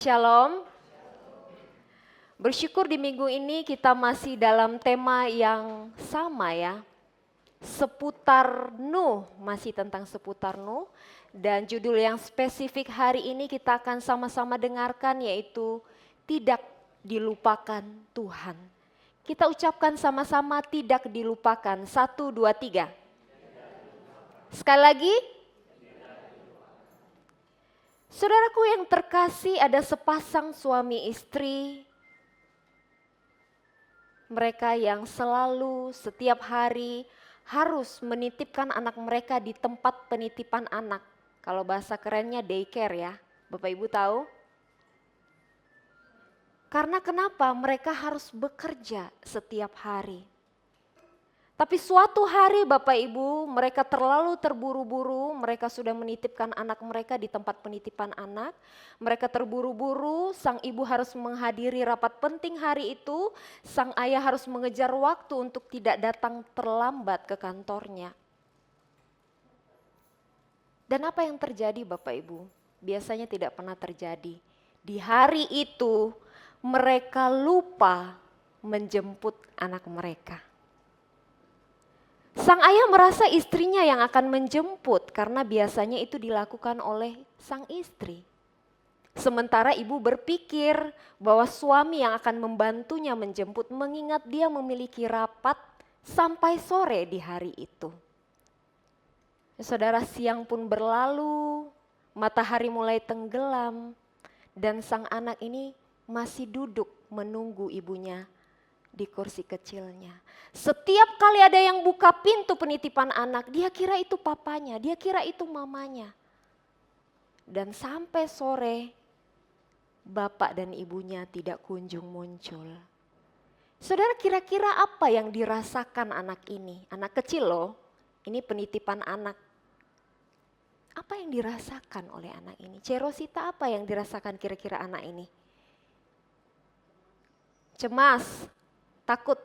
Shalom. Bersyukur di minggu ini kita masih dalam tema yang sama ya. Seputar Nuh, masih tentang seputar Nuh. Dan judul yang spesifik hari ini kita akan sama-sama dengarkan yaitu tidak dilupakan Tuhan. Kita ucapkan sama-sama tidak dilupakan. 1, 2, 3. Sekali lagi. Saudaraku yang terkasih, ada sepasang suami istri. Mereka yang selalu setiap hari harus menitipkan anak mereka di tempat penitipan anak. Kalau bahasa kerennya daycare ya, Bapak Ibu tahu? Karena kenapa? Mereka harus bekerja setiap hari. Tapi suatu hari Bapak Ibu, mereka terlalu terburu-buru, mereka sudah menitipkan anak mereka di tempat penitipan anak. Mereka terburu-buru, sang ibu harus menghadiri rapat penting hari itu, sang ayah harus mengejar waktu untuk tidak datang terlambat ke kantornya. Dan apa yang terjadi Bapak Ibu? Biasanya tidak pernah terjadi. Di hari itu mereka lupa menjemput anak mereka. Sang ayah merasa istrinya yang akan menjemput karena biasanya itu dilakukan oleh sang istri. Sementara ibu berpikir bahwa suami yang akan membantunya menjemput mengingat dia memiliki rapat sampai sore di hari itu. Saudara, siang pun berlalu, matahari mulai tenggelam dan sang anak ini masih duduk menunggu ibunya di kursi kecilnya. Setiap kali ada yang buka pintu penitipan anak, dia kira itu papanya, dia kira itu mamanya. Dan sampai sore, bapak dan ibunya tidak kunjung muncul. Saudara, kira-kira apa yang dirasakan anak ini? Anak kecil loh, ini penitipan anak. Apa yang dirasakan oleh anak ini? Cerosita, apa yang dirasakan kira-kira anak ini? Cemas, takut.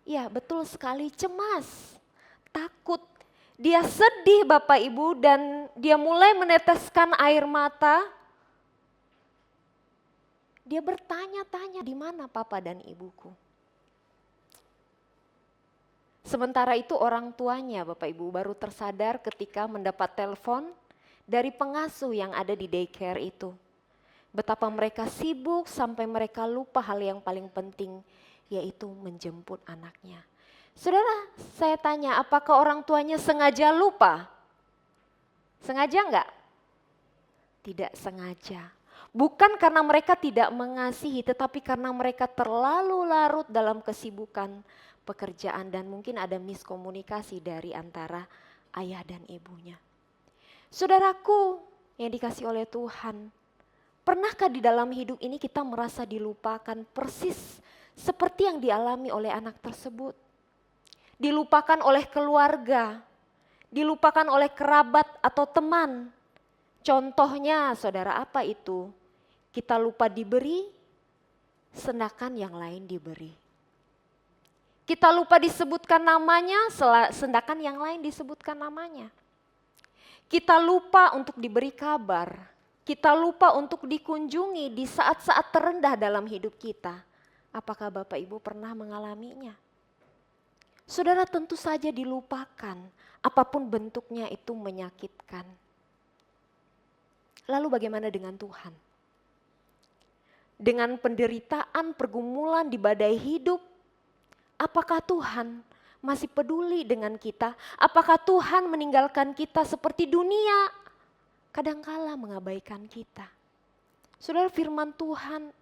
Ya betul sekali, cemas, takut. Dia sedih Bapak Ibu dan dia mulai meneteskan air mata. Dia bertanya-tanya, di mana papa dan ibuku? Sementara itu orang tuanya Bapak Ibu baru tersadar ketika mendapat telepon dari pengasuh yang ada di daycare itu. Betapa mereka sibuk sampai mereka lupa hal yang paling penting, yaitu menjemput anaknya. Saudara, saya tanya, apakah orang tuanya sengaja lupa? Sengaja enggak? Tidak sengaja. Bukan karena mereka tidak mengasihi, tetapi karena mereka terlalu larut dalam kesibukan pekerjaan dan mungkin ada miskomunikasi dari antara ayah dan ibunya. Saudaraku yang dikasihi oleh Tuhan, pernahkah di dalam hidup ini kita merasa dilupakan persis seperti yang dialami oleh anak tersebut? Dilupakan oleh keluarga, dilupakan oleh kerabat atau teman. Contohnya saudara, apa itu? Kita lupa diberi, sedangkan yang lain diberi. Kita lupa disebutkan namanya, sedangkan yang lain disebutkan namanya. Kita lupa untuk diberi kabar. Kita lupa untuk dikunjungi di saat-saat terendah dalam hidup kita. Apakah Bapak Ibu pernah mengalaminya? Saudara, tentu saja dilupakan, apapun bentuknya itu menyakitkan. Lalu bagaimana dengan Tuhan? Dengan penderitaan, pergumulan di badai hidup, apakah Tuhan masih peduli dengan kita? Apakah Tuhan meninggalkan kita seperti dunia kadangkala mengabaikan kita? Saudara, firman Tuhan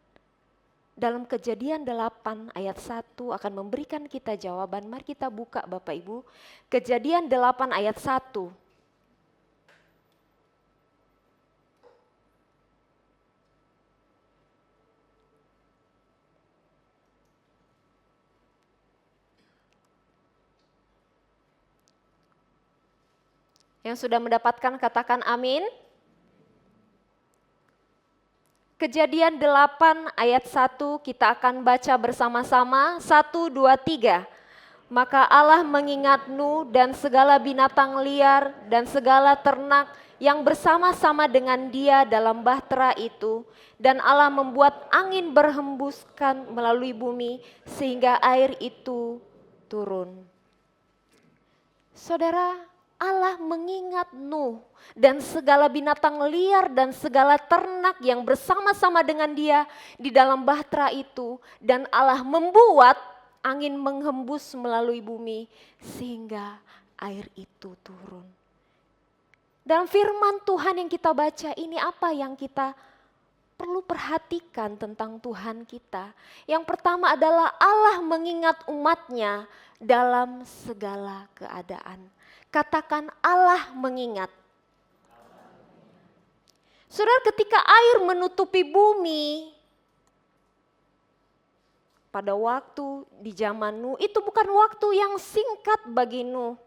dalam Kejadian 8 ayat 1 akan memberikan kita jawaban. Mari kita buka Bapak Ibu. Kejadian 8 ayat 1. Yang sudah mendapatkan katakan amin. Kejadian 8 ayat 1 kita akan baca bersama-sama. 1, 2, 3. Maka Allah mengingat Nuh dan segala binatang liar dan segala ternak yang bersama-sama dengan dia dalam bahtera itu, dan Allah membuat angin berhembuskan melalui bumi sehingga air itu turun. Saudara, Allah mengingat Nuh dan segala binatang liar dan segala ternak yang bersama-sama dengan dia di dalam bahtera itu, dan Allah membuat angin menghembus melalui bumi sehingga air itu turun. Dan firman Tuhan yang kita baca ini apa yang kita perlu perhatikan tentang Tuhan kita. Yang pertama adalah Allah mengingat umatnya dalam segala keadaan. Katakan Allah mengingat. Saudara, ketika air menutupi bumi, pada waktu di zaman Nuh, itu bukan waktu yang singkat bagi Nuh.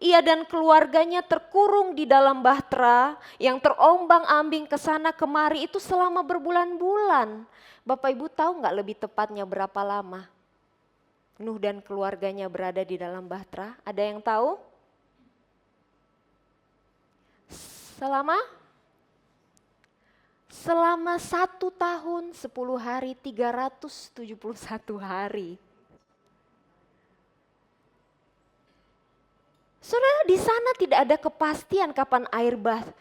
Ia dan keluarganya terkurung di dalam bahtera yang terombang-ambing ke sana kemari itu selama berbulan-bulan. Bapak Ibu tahu nggak lebih tepatnya berapa lama Nuh dan keluarganya berada di dalam bahtera? Ada yang tahu? Selama 1 tahun 10 hari 371 hari. Saudara, di sana tidak ada kepastian kapan air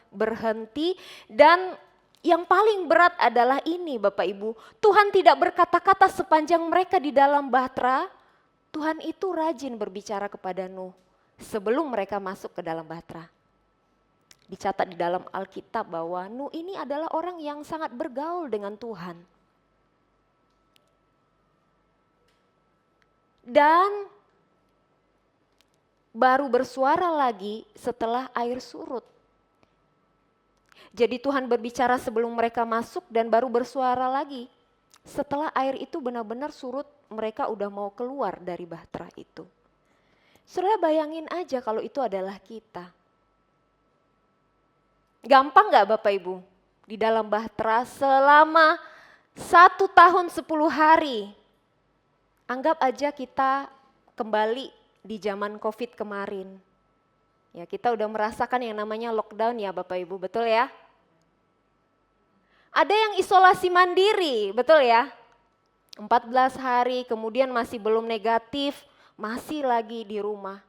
berhenti, dan yang paling berat adalah ini Bapak Ibu, Tuhan tidak berkata-kata sepanjang mereka di dalam bahtera. Tuhan itu rajin berbicara kepada Nuh sebelum mereka masuk ke dalam bahtera. Dicatat di dalam Alkitab bahwa Nuh ini adalah orang yang sangat bergaul dengan Tuhan. Dan baru bersuara lagi setelah air surut. Jadi Tuhan berbicara sebelum mereka masuk dan baru bersuara lagi setelah air itu benar-benar surut, mereka udah mau keluar dari bahtera itu. Saudara, bayangin aja kalau itu adalah kita. Gampang gak Bapak Ibu? Di dalam bahtera selama 1 tahun 10 hari. Anggap aja kita kembali di zaman COVID kemarin. Ya, kita udah merasakan yang namanya lockdown ya Bapak Ibu, betul ya? Ada yang isolasi mandiri, betul ya? 14 hari kemudian masih belum negatif, masih lagi di rumah.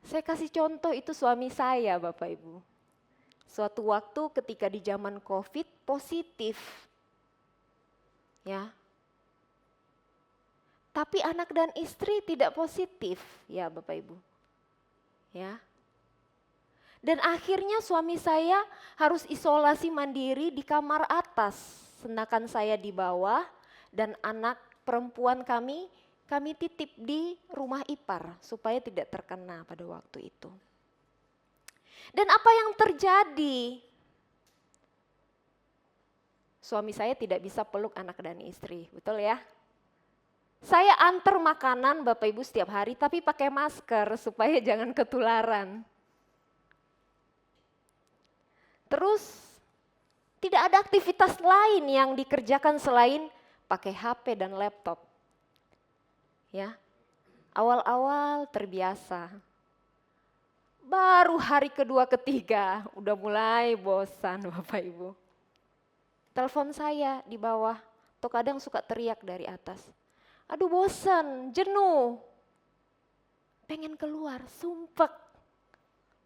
Saya kasih contoh, itu suami saya Bapak Ibu. Suatu waktu ketika di zaman COVID positif. Ya. Tapi anak dan istri tidak positif, ya Bapak Ibu. Ya. Dan akhirnya suami saya harus isolasi mandiri di kamar atas, sedangkan saya di bawah, dan anak perempuan kami titip di rumah ipar supaya tidak terkena pada waktu itu. Dan apa yang terjadi? Suami saya tidak bisa peluk anak dan istri, betul ya? Saya antar makanan Bapak Ibu setiap hari tapi pakai masker supaya jangan ketularan. Terus tidak ada aktivitas lain yang dikerjakan selain pakai HP dan laptop. Ya. Awal-awal terbiasa. Baru hari kedua ketiga udah mulai bosan Bapak Ibu. Telepon saya di bawah, atau kadang suka teriak dari atas. Aduh bosan, jenuh, pengen keluar, sumpek.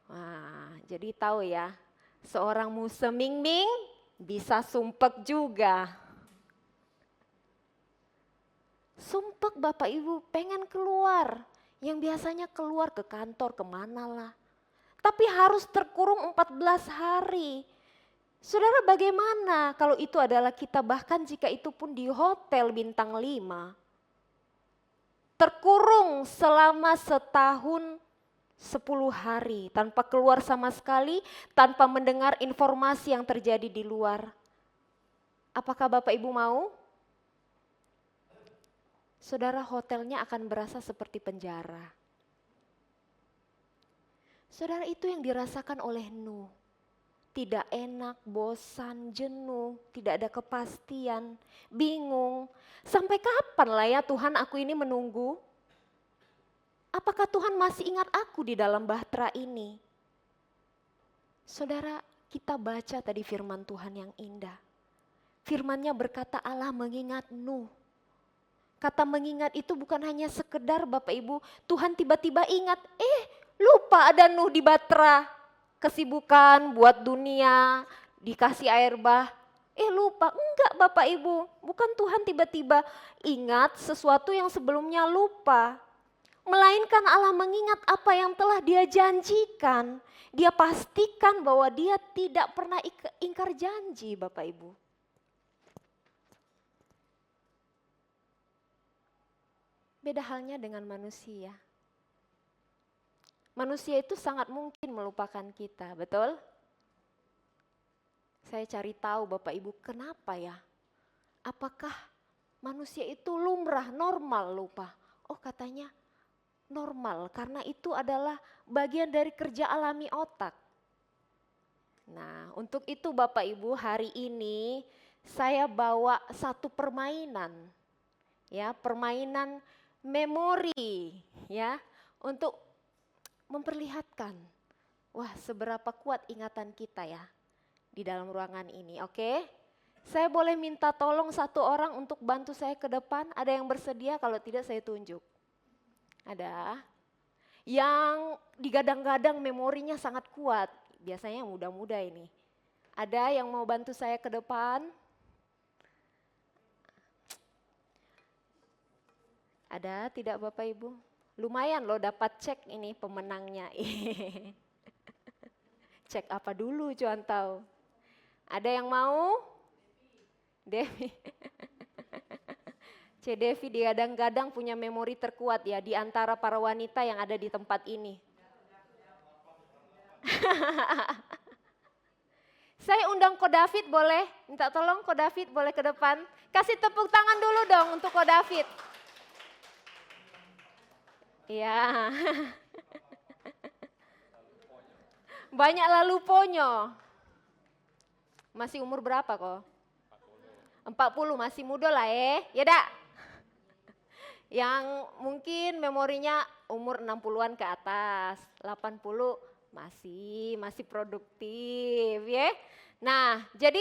Wah, jadi tahu ya, seorang museming-ming bisa sumpek juga. Sumpek Bapak Ibu, pengen keluar. Yang biasanya keluar ke kantor, kemana lah. Tapi harus terkurung 14 hari. Saudara, bagaimana kalau itu adalah kita, bahkan jika itu pun di hotel bintang 5. Terkurung selama 1 tahun 10 hari tanpa keluar sama sekali, tanpa mendengar informasi yang terjadi di luar. Apakah Bapak Ibu mau? Saudara, hotelnya akan berasa seperti penjara. Saudara, itu yang dirasakan oleh Nuh. Tidak enak, bosan, jenuh, tidak ada kepastian, bingung. Sampai kapan lah ya Tuhan aku ini menunggu? Apakah Tuhan masih ingat aku di dalam bahtera ini? Saudara, kita baca tadi firman Tuhan yang indah. Firman-Nya berkata Allah mengingat Nuh. Kata mengingat itu bukan hanya sekedar Bapak Ibu, Tuhan tiba-tiba ingat, lupa ada Nuh di Batra. Kesibukan buat dunia, dikasih air bah. Lupa, enggak Bapak Ibu, bukan Tuhan tiba-tiba ingat sesuatu yang sebelumnya lupa. Melainkan Allah mengingat apa yang telah Dia janjikan. Dia pastikan bahwa Dia tidak pernah ingkar janji Bapak Ibu. Beda halnya dengan manusia. Manusia itu sangat mungkin melupakan kita, betul? Saya cari tahu Bapak Ibu, kenapa ya? Apakah manusia itu lumrah, normal lupa? Oh katanya normal, karena itu adalah bagian dari kerja alami otak. Nah, untuk itu Bapak Ibu, hari ini saya bawa satu permainan. Ya, permainan memori ya, untuk memperlihatkan wah seberapa kuat ingatan kita ya di dalam ruangan ini, oke? Saya boleh minta tolong satu orang untuk bantu saya ke depan, ada yang bersedia? Kalau tidak saya tunjuk. Ada? Yang digadang-gadang memorinya sangat kuat, biasanya yang muda-muda ini. Ada yang mau bantu saya ke depan? Ada tidak Bapak Ibu? Lumayan loh dapat cek ini pemenangnya. Cek apa dulu cuan tahu. Ada yang mau? Devi. C. Devi digadang-gadang punya memori terkuat ya di antara para wanita yang ada di tempat ini. Saya undang Ko David boleh? Minta tolong Ko David boleh ke depan? Kasih tepuk tangan dulu dong untuk Ko David. Ya. Banyak lalu ponyo. Masih umur berapa kok? 40 masih muda lah ya dak? Yang mungkin memorinya umur 60-an ke atas, 80 masih produktif ya. Nah, jadi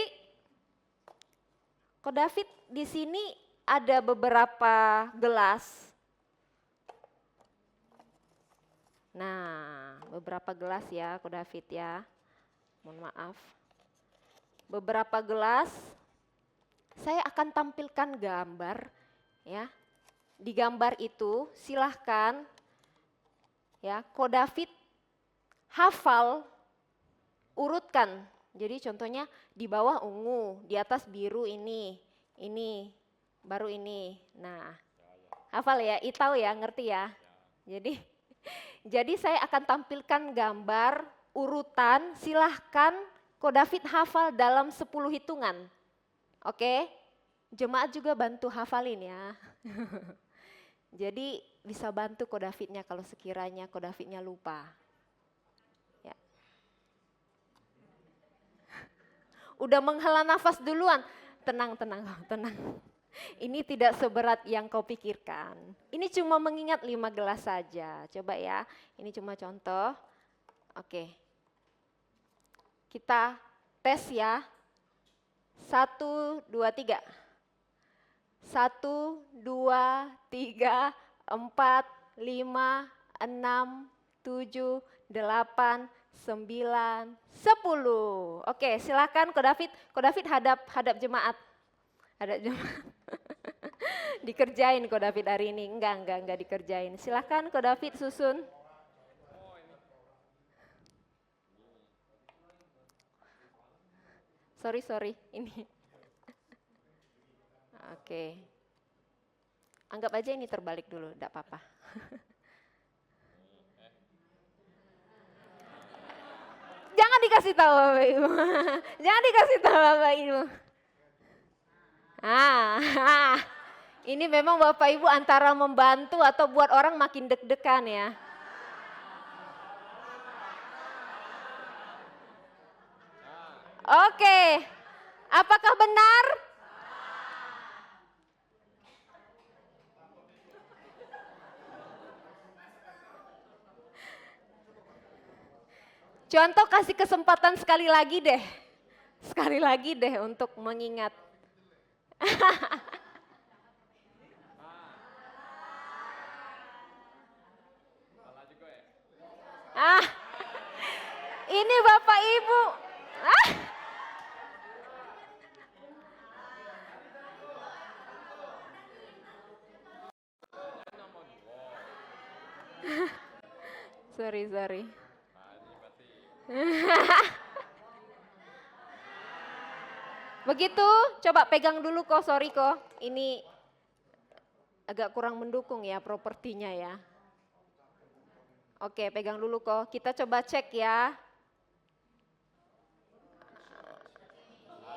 Ko David di sini ada beberapa gelas. Nah, beberapa gelas ya Ko David ya. Mohon maaf. Beberapa gelas. Saya akan tampilkan gambar ya. Di gambar itu silahkan ya Ko David hafal, urutkan. Jadi contohnya di bawah ungu, di atas biru ini, baru ini. Nah, hafal ya, tahu ya, ngerti ya. Jadi saya akan tampilkan gambar urutan, silahkan Ko David hafal dalam 10 hitungan. Oke, jemaat juga bantu hafalin ya. Jadi bisa bantu Ko Davidnya kalau sekiranya Ko Davidnya lupa. Ya. Udah menghela nafas duluan, tenang. Ini tidak seberat yang kau pikirkan. Ini cuma mengingat 5 gelas saja. Coba ya, ini cuma contoh. Oke. Kita tes ya. 1, 2, 3. 1, 2, 3, 4, 5, 6, 7, 8, 9, 10. Oke, silakan Ko David. Ko David hadap jemaat. Hadap jemaat. Dikerjain Ko David hari ini. Enggak dikerjain. Silakan Ko David susun. Sorry, ini. Oke. Anggap aja ini terbalik dulu, enggak apa-apa. Jangan dikasih tahu Bapak Ibu. Jangan dikasih tahu Bapak Ibu. Ini memang Bapak Ibu antara membantu atau buat orang makin deg-degan ya. Oke, apakah benar? Contoh kasih kesempatan sekali lagi deh. Sekali lagi deh untuk mengingat. Ah, ini Bapak Ibu. Ah, sorry. Begitu, coba pegang dulu kok, sorry kok. Ini agak kurang mendukung ya propertinya ya. Oke, pegang dulu kok. Kita coba cek ya.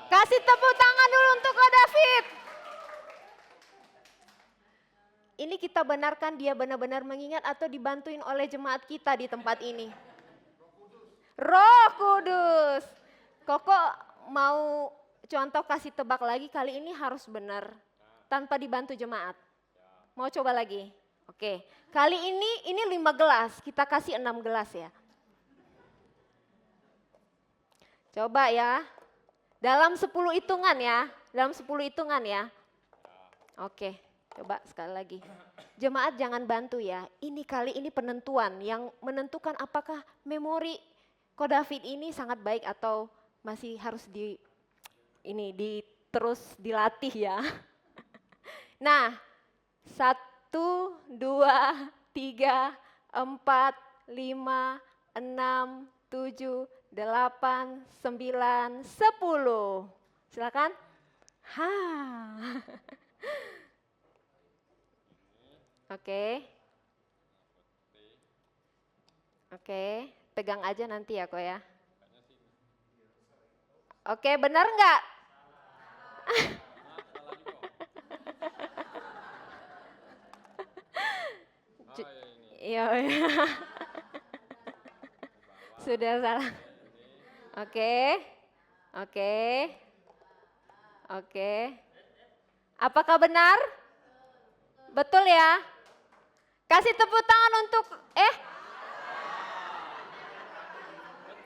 Kasih tepuk tangan dulu untuk Ko David. Ini kita benarkan dia benar-benar mengingat atau dibantuin oleh jemaat kita di tempat ini. Roh Kudus. Koko mau contoh kasih tebak lagi, kali ini harus benar. Tanpa dibantu jemaat. Mau coba lagi? Oke. Kali ini 5 gelas, kita kasih 6 gelas ya. Coba ya. Dalam 10 hitungan ya. Dalam 10 hitungan ya. Oke. Coba sekali lagi. Jemaat jangan bantu ya. Ini kali ini penentuan yang menentukan apakah memori Ko David ini sangat baik atau masih harus terus dilatih ya. Nah, 1, 2, 3, 4, 5, 6, 7, 8, 9, 10. Silakan. Oke, pegang aja nanti ya kok ya. Oke, benar nggak? Iya. Sudah salah. Oke. Apakah benar? Betul ya? Kasih tepuk tangan untuk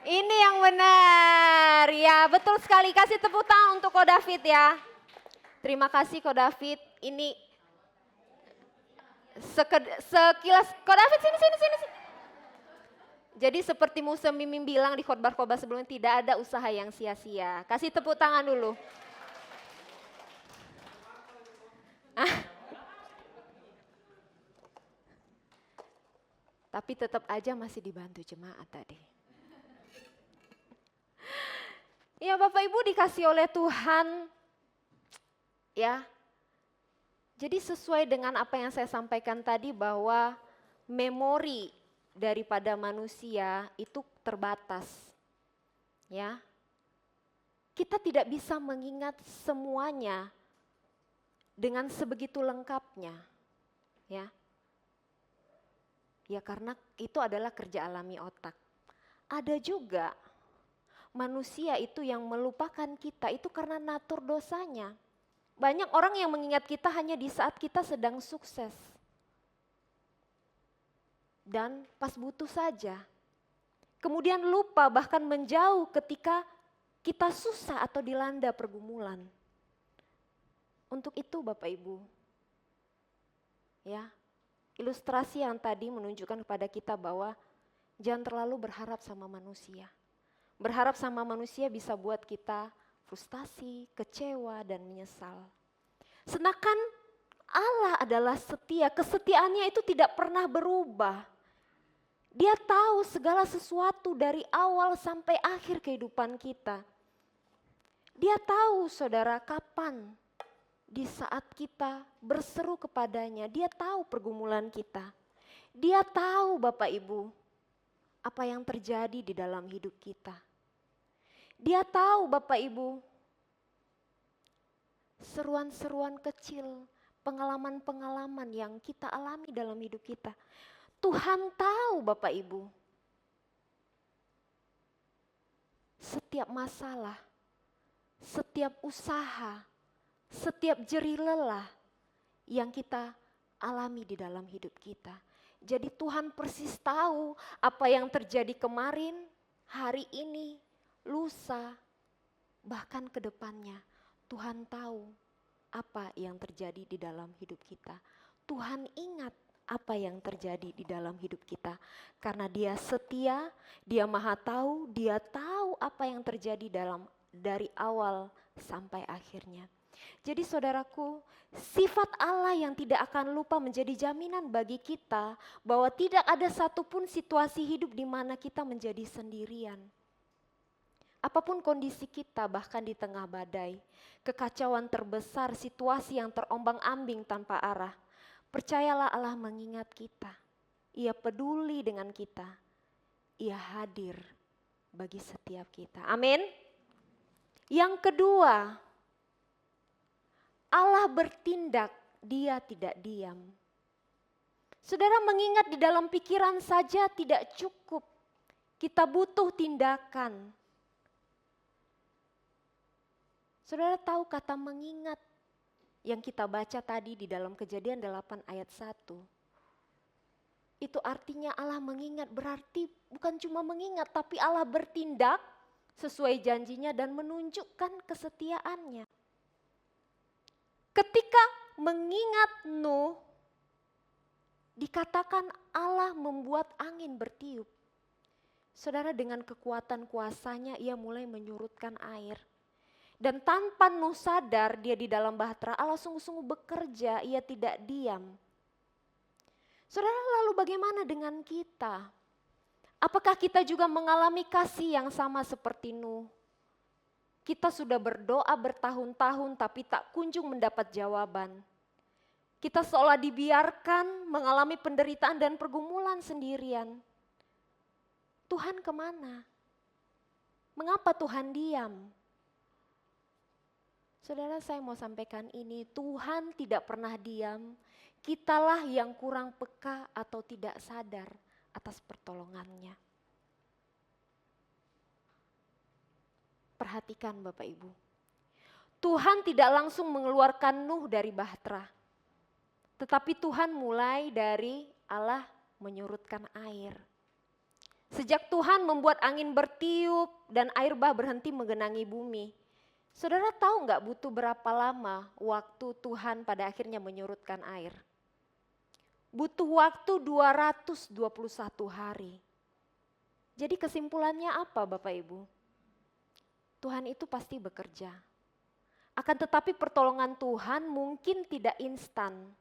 ini yang benar. Ya, betul sekali. Kasih tepuk tangan untuk Ko David ya. Terima kasih Ko David. Ini sekilas. Ko David sini. Jadi seperti Musa Mimin bilang di khotbah-khotbah sebelumnya, tidak ada usaha yang sia-sia. Kasih tepuk tangan dulu. Tapi tetap aja masih dibantu jemaat tadi. Ya Bapak Ibu dikasih oleh Tuhan ya. Jadi sesuai dengan apa yang saya sampaikan tadi bahwa memori daripada manusia itu terbatas. Ya. Kita tidak bisa mengingat semuanya dengan sebegitu lengkapnya. Ya. Ya karena itu adalah kerja alami otak. Ada juga manusia itu yang melupakan kita itu karena natur dosanya. Banyak orang yang mengingat kita hanya di saat kita sedang sukses. Dan pas butuh saja. Kemudian lupa bahkan menjauh ketika kita susah atau dilanda pergumulan. Untuk itu Bapak Ibu, ya, ilustrasi yang tadi menunjukkan kepada kita bahwa jangan terlalu berharap sama manusia. Berharap sama manusia bisa buat kita frustasi, kecewa, dan menyesal. Sedangkan Allah adalah setia, kesetiaannya itu tidak pernah berubah. Dia tahu segala sesuatu dari awal sampai akhir kehidupan kita. Dia tahu saudara kapan di saat kita berseru kepadanya, dia tahu pergumulan kita. Dia tahu Bapak Ibu apa yang terjadi di dalam hidup kita. Dia tahu Bapak Ibu, seruan-seruan kecil, pengalaman-pengalaman yang kita alami dalam hidup kita. Tuhan tahu Bapak Ibu, setiap masalah, setiap usaha, setiap jerih lelah yang kita alami di dalam hidup kita. Jadi Tuhan persis tahu apa yang terjadi kemarin, hari ini, lusa, bahkan ke depannya. Tuhan tahu apa yang terjadi di dalam hidup kita. Tuhan ingat apa yang terjadi di dalam hidup kita. Karena Dia setia, Dia Maha Tahu, Dia tahu apa yang terjadi dari awal sampai akhirnya. Jadi saudaraku, sifat Allah yang tidak akan lupa menjadi jaminan bagi kita bahwa tidak ada satupun situasi hidup di mana kita menjadi sendirian. Apapun kondisi kita, bahkan di tengah badai, kekacauan terbesar, situasi yang terombang-ambing tanpa arah, percayalah Allah mengingat kita. Ia peduli dengan kita. Ia hadir bagi setiap kita. Amin. Yang kedua, Allah bertindak, Dia tidak diam. Saudara, mengingat di dalam pikiran saja tidak cukup. Kita butuh tindakan. Saudara tahu kata mengingat yang kita baca tadi di dalam Kejadian 8 ayat 1. Itu artinya Allah mengingat, berarti bukan cuma mengingat, tapi Allah bertindak sesuai janjinya dan menunjukkan kesetiaannya. Ketika mengingat Nuh, dikatakan Allah membuat angin bertiup. Saudara, dengan kekuatan kuasanya ia mulai menyurutkan air. Dan tanpa Nuh sadar dia di dalam bahtera, Allah sungguh-sungguh bekerja, ia tidak diam. Saudara, lalu bagaimana dengan kita? Apakah kita juga mengalami kasih yang sama seperti Nuh? Kita sudah berdoa bertahun-tahun tapi tak kunjung mendapat jawaban. Kita seolah dibiarkan mengalami penderitaan dan pergumulan sendirian. Tuhan kemana? Mengapa Tuhan diam? Saudara, saya mau sampaikan ini, Tuhan tidak pernah diam. Kitalah yang kurang peka atau tidak sadar atas pertolongannya. Perhatikan Bapak Ibu. Tuhan tidak langsung mengeluarkan Nuh dari bahtera. Tetapi Tuhan mulai dari Allah menyurutkan air. Sejak Tuhan membuat angin bertiup dan air bah berhenti menggenangi bumi. Saudara tahu nggak butuh berapa lama waktu Tuhan pada akhirnya menyurutkan air? Butuh waktu 221 hari. Jadi kesimpulannya apa Bapak Ibu? Tuhan itu pasti bekerja. Akan tetapi pertolongan Tuhan mungkin tidak instan.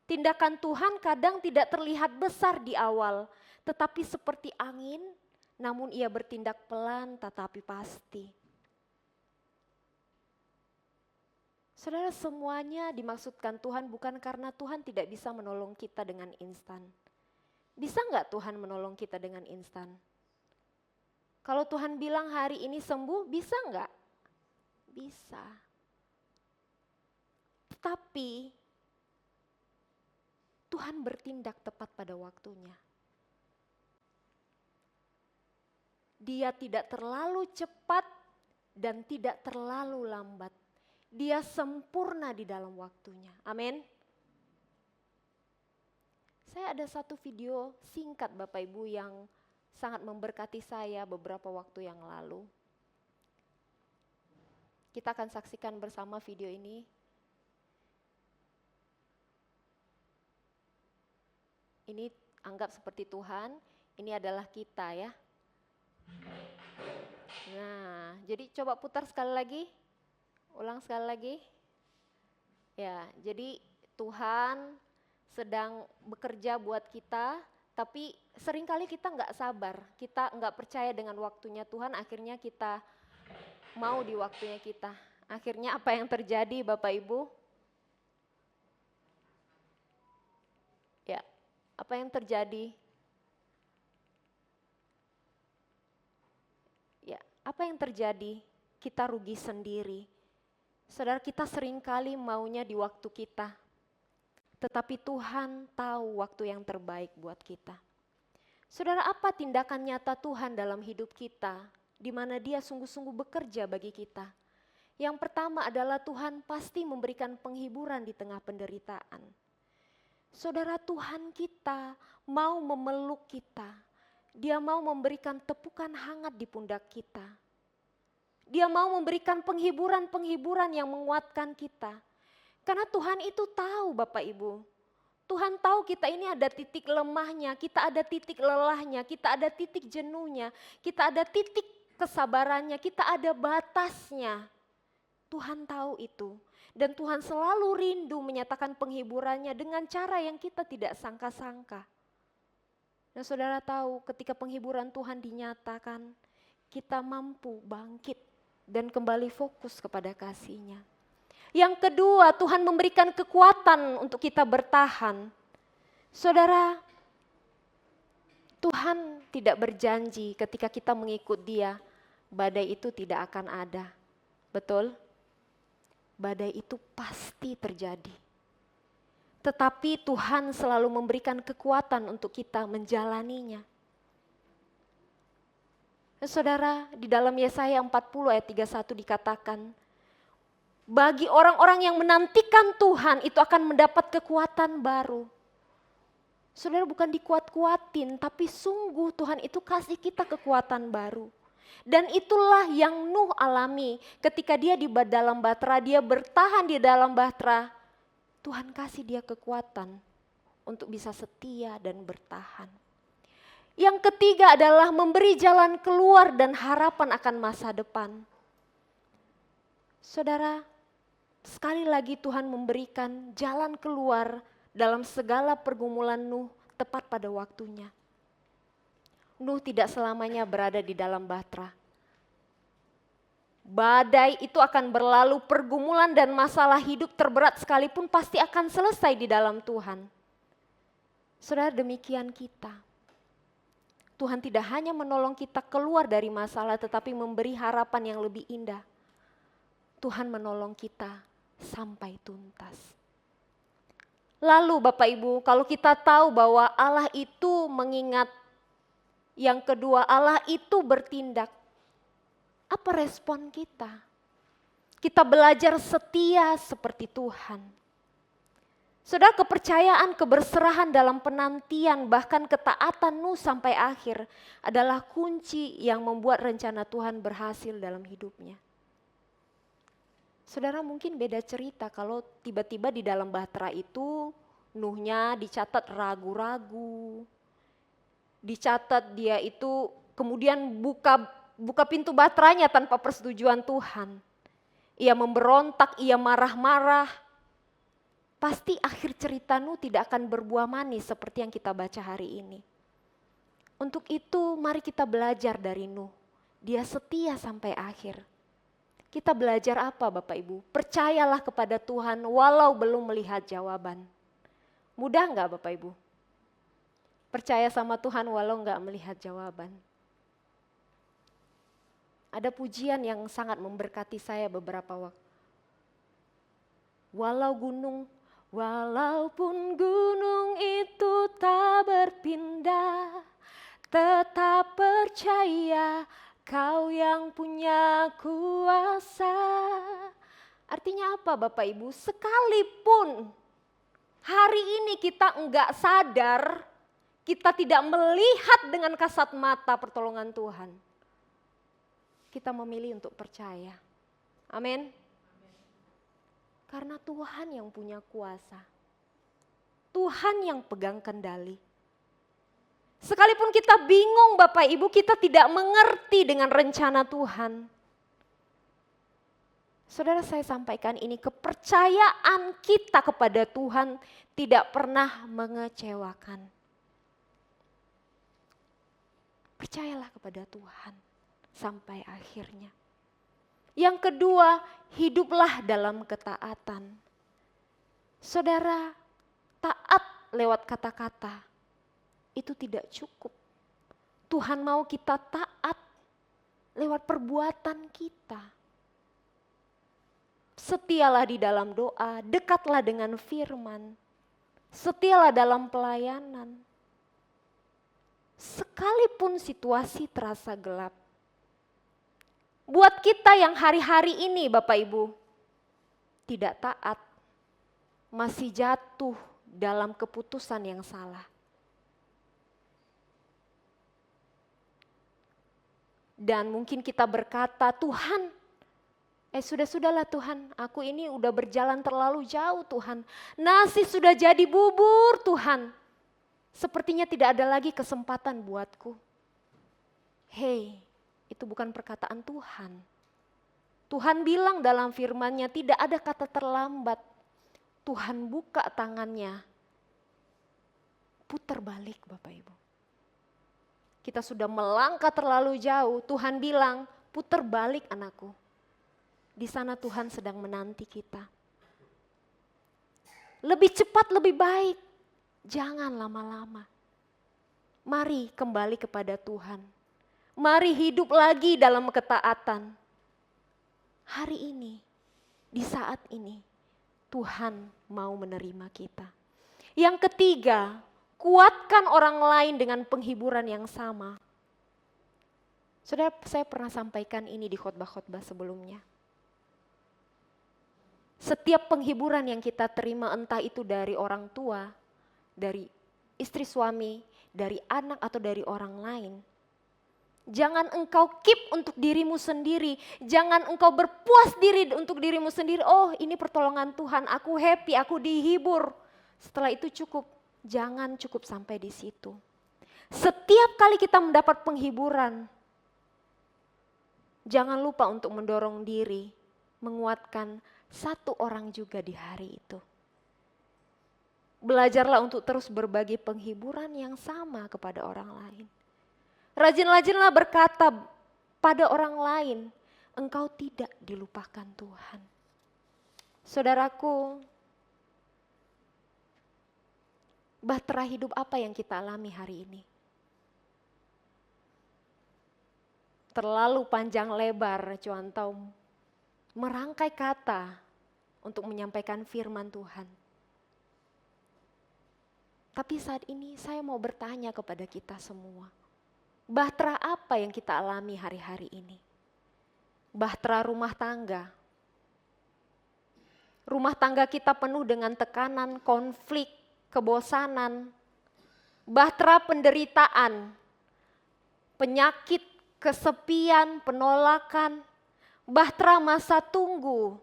Tindakan Tuhan kadang tidak terlihat besar di awal, tetapi seperti angin, namun Ia bertindak pelan tetapi pasti. Saudara, semuanya dimaksudkan Tuhan bukan karena Tuhan tidak bisa menolong kita dengan instan. Bisa nggak Tuhan menolong kita dengan instan? Kalau Tuhan bilang hari ini sembuh, bisa nggak? Bisa. Tapi Tuhan bertindak tepat pada waktunya. Dia tidak terlalu cepat dan tidak terlalu lambat. Dia sempurna di dalam waktunya. Amin. Saya ada satu video singkat Bapak Ibu yang sangat memberkati saya beberapa waktu yang lalu. Kita akan saksikan bersama video ini. Ini anggap seperti Tuhan, ini adalah kita ya. Nah, jadi coba putar sekali lagi. Ulang sekali lagi. Ya, jadi Tuhan sedang bekerja buat kita, tapi seringkali kita nggak sabar, kita nggak percaya dengan waktunya Tuhan, akhirnya kita mau di waktunya kita. Akhirnya apa yang terjadi Bapak Ibu? Ya, apa yang terjadi? Ya, apa yang terjadi? Kita rugi sendiri. Saudara, kita seringkali maunya di waktu kita. Tetapi Tuhan tahu waktu yang terbaik buat kita. Saudara, apa tindakan nyata Tuhan dalam hidup kita, di mana Dia sungguh-sungguh bekerja bagi kita? Yang pertama adalah Tuhan pasti memberikan penghiburan di tengah penderitaan. Saudara, Tuhan kita mau memeluk kita. Dia mau memberikan tepukan hangat di pundak kita. Dia mau memberikan penghiburan-penghiburan yang menguatkan kita. Karena Tuhan itu tahu Bapak Ibu. Tuhan tahu kita ini ada titik lemahnya, kita ada titik lelahnya, kita ada titik jenuhnya, kita ada titik kesabarannya, kita ada batasnya. Tuhan tahu itu. Dan Tuhan selalu rindu menyatakan penghiburannya dengan cara yang kita tidak sangka-sangka. Dan saudara tahu ketika penghiburan Tuhan dinyatakan, kita mampu bangkit dan kembali fokus kepada kasih-Nya. Yang kedua, Tuhan memberikan kekuatan untuk kita bertahan. Saudara, Tuhan tidak berjanji ketika kita mengikut Dia, badai itu tidak akan ada. Betul? Badai itu pasti terjadi. Tetapi Tuhan selalu memberikan kekuatan untuk kita menjalaninya. Saudara, di dalam Yesaya 40 ayat 31 dikatakan, bagi orang-orang yang menantikan Tuhan itu akan mendapat kekuatan baru. Saudara, bukan dikuat-kuatin, tapi sungguh Tuhan itu kasih kita kekuatan baru. Dan itulah yang Nuh alami ketika dia di dalam bahtera, dia bertahan di dalam bahtera. Tuhan kasih dia kekuatan untuk bisa setia dan bertahan. Yang ketiga adalah memberi jalan keluar dan harapan akan masa depan. Saudara, sekali lagi Tuhan memberikan jalan keluar dalam segala pergumulan Nuh tepat pada waktunya. Nuh tidak selamanya berada di dalam bahtera. Badai itu akan berlalu, pergumulan dan masalah hidup terberat sekalipun pasti akan selesai di dalam Tuhan. Saudara, demikian kita. Tuhan tidak hanya menolong kita keluar dari masalah, tetapi memberi harapan yang lebih indah. Tuhan menolong kita sampai tuntas. Lalu Bapak Ibu, kalau kita tahu bahwa Allah itu mengingat, yang kedua Allah itu bertindak, apa respon kita? Kita belajar setia seperti Tuhan. Saudara, kepercayaan, keberserahan dalam penantian, bahkan ketaatan Nuh sampai akhir adalah kunci yang membuat rencana Tuhan berhasil dalam hidupnya. Saudara, mungkin beda cerita kalau tiba-tiba di dalam bahtera itu Nuhnya dicatat ragu-ragu. Dicatat dia itu kemudian buka pintu bahteranya tanpa persetujuan Tuhan. Ia memberontak, ia marah-marah. Pasti akhir cerita Nuh tidak akan berbuah manis seperti yang kita baca hari ini. Untuk itu mari kita belajar dari Nuh. Dia setia sampai akhir. Kita belajar apa Bapak Ibu? Percayalah kepada Tuhan walau belum melihat jawaban. Mudah enggak Bapak Ibu? Percaya sama Tuhan walau enggak melihat jawaban. Ada pujian yang sangat memberkati saya beberapa waktu. Walaupun gunung itu tak berpindah, tetap percaya Kau yang punya kuasa. Artinya apa Bapak Ibu? Sekalipun hari ini kita enggak sadar, kita tidak melihat dengan kasat mata pertolongan Tuhan, kita memilih untuk percaya. Amin. Karena Tuhan yang punya kuasa. Tuhan yang pegang kendali. Sekalipun kita bingung Bapak Ibu, kita tidak mengerti dengan rencana Tuhan. Saudara, saya sampaikan ini, kepercayaan kita kepada Tuhan tidak pernah mengecewakan. Percayalah kepada Tuhan sampai akhirnya. Yang kedua, hiduplah dalam ketaatan. Saudara, taat lewat kata-kata itu tidak cukup. Tuhan mau kita taat lewat perbuatan kita. Setialah di dalam doa, dekatlah dengan firman, setialah dalam pelayanan. Sekalipun situasi terasa gelap. Buat kita yang hari-hari ini Bapak Ibu tidak taat, masih jatuh dalam keputusan yang salah. Dan mungkin kita berkata, Tuhan, sudahlah Tuhan, aku ini udah berjalan terlalu jauh Tuhan. Nasi sudah jadi bubur Tuhan. Sepertinya tidak ada lagi kesempatan buatku. Hei, itu bukan perkataan Tuhan. Tuhan bilang dalam firman-Nya tidak ada kata terlambat. Tuhan buka tangannya, putar balik Bapak Ibu. Kita sudah melangkah terlalu jauh, Tuhan bilang, putar balik anakku. Di sana Tuhan sedang menanti kita. Lebih cepat, lebih baik. Jangan lama-lama. Mari kembali kepada Tuhan. Mari hidup lagi dalam ketaatan. Hari ini, di saat ini, Tuhan mau menerima kita. Yang ketiga, kuatkan orang lain dengan penghiburan yang sama. Saudara, saya pernah sampaikan ini di khotbah-khotbah sebelumnya. Setiap penghiburan yang kita terima, entah itu dari orang tua, dari istri suami, dari anak atau dari orang lain. Jangan engkau keep untuk dirimu sendiri. Jangan engkau berpuas diri untuk dirimu sendiri. Oh, ini pertolongan Tuhan, aku happy, aku dihibur. Setelah itu cukup. Jangan cukup sampai di situ. Setiap kali kita mendapat penghiburan, jangan lupa untuk mendorong diri, menguatkan satu orang juga di hari itu. Belajarlah untuk terus berbagi penghiburan yang sama kepada orang lain. Rajin-rajinlah berkata pada orang lain, engkau tidak dilupakan Tuhan. Saudaraku, bahtera hidup apa yang kita alami hari ini? Terlalu panjang lebar Cuan Taum merangkai kata untuk menyampaikan firman Tuhan. Tapi saat ini saya mau bertanya kepada kita semua. Bahtera apa yang kita alami hari-hari ini? Bahtera rumah tangga. Rumah tangga kita penuh dengan tekanan, konflik, kebosanan, bahtera penderitaan, penyakit, kesepian, penolakan, bahtera masa tunggu.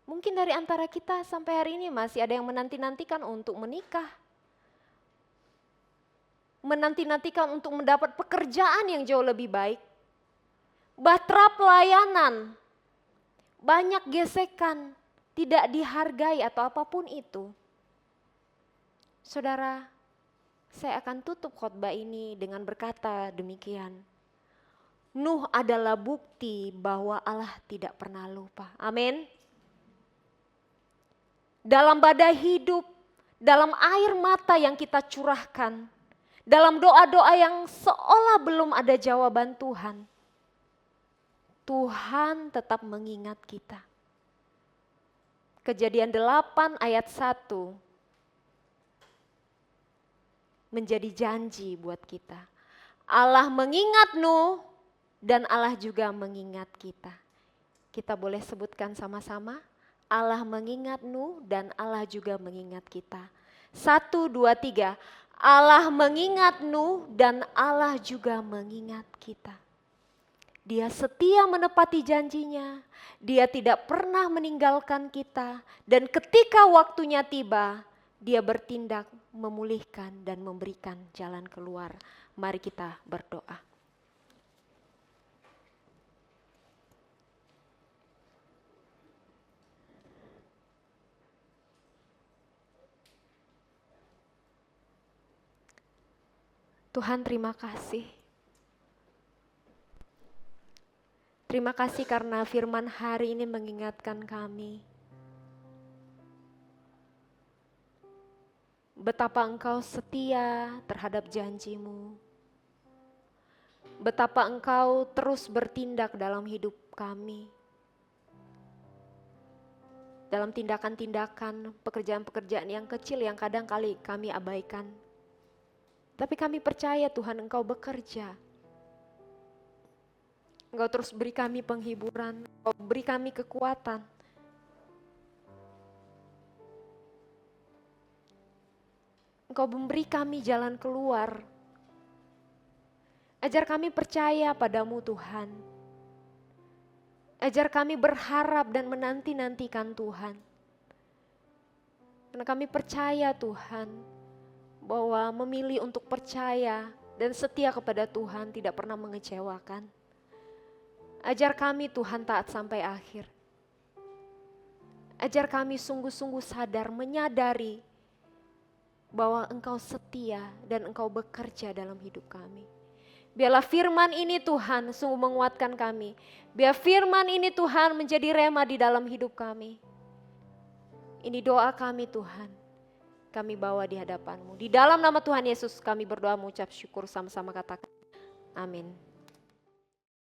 Mungkin dari antara kita sampai hari ini masih ada yang menanti-nantikan untuk menikah. Menanti-nantikan untuk mendapat pekerjaan yang jauh lebih baik. Bahtera pelayanan, banyak gesekan, tidak dihargai atau apapun itu. Saudara, saya akan tutup khotbah ini dengan berkata demikian. Nuh adalah bukti bahwa Allah tidak pernah lupa. Amin. Dalam badai hidup, dalam air mata yang kita curahkan, dalam doa-doa yang seolah belum ada jawaban Tuhan, Tuhan tetap mengingat kita. Kejadian 8 ayat 1 menjadi janji buat kita. Allah mengingat Nuh dan Allah juga mengingat kita. Kita boleh sebutkan sama-sama, Allah mengingat Nuh dan Allah juga mengingat kita. 1, 2, 3. Allah mengingat Nuh dan Allah juga mengingat kita. Dia setia menepati janjinya, dia tidak pernah meninggalkan kita, dan ketika waktunya tiba, dia bertindak memulihkan dan memberikan jalan keluar. Mari kita berdoa. Tuhan, terima kasih. Terima kasih karena firman hari ini mengingatkan kami betapa Engkau setia terhadap janjimu. Betapa Engkau terus bertindak dalam hidup kami. Dalam tindakan-tindakan, pekerjaan-pekerjaan yang kecil yang kadang kali kami abaikan. Tapi kami percaya Tuhan Engkau bekerja. Engkau terus beri kami penghiburan, Engkau beri kami kekuatan. Engkau memberi kami jalan keluar. Ajar kami percaya padamu Tuhan. Ajar kami berharap dan menanti-nantikan Tuhan. Karena kami percaya Tuhan, bahwa memilih untuk percaya dan setia kepada Tuhan tidak pernah mengecewakan. Ajar kami Tuhan taat sampai akhir. Ajar kami sungguh-sungguh sadar, menyadari bahwa Engkau setia dan Engkau bekerja dalam hidup kami. Biarlah firman ini Tuhan sungguh menguatkan kami. Biar firman ini Tuhan menjadi rema di dalam hidup kami. Ini doa kami Tuhan. Kami bawa di hadapan-Mu. Di dalam nama Tuhan Yesus kami berdoa mengucap syukur, sama-sama katakan amin.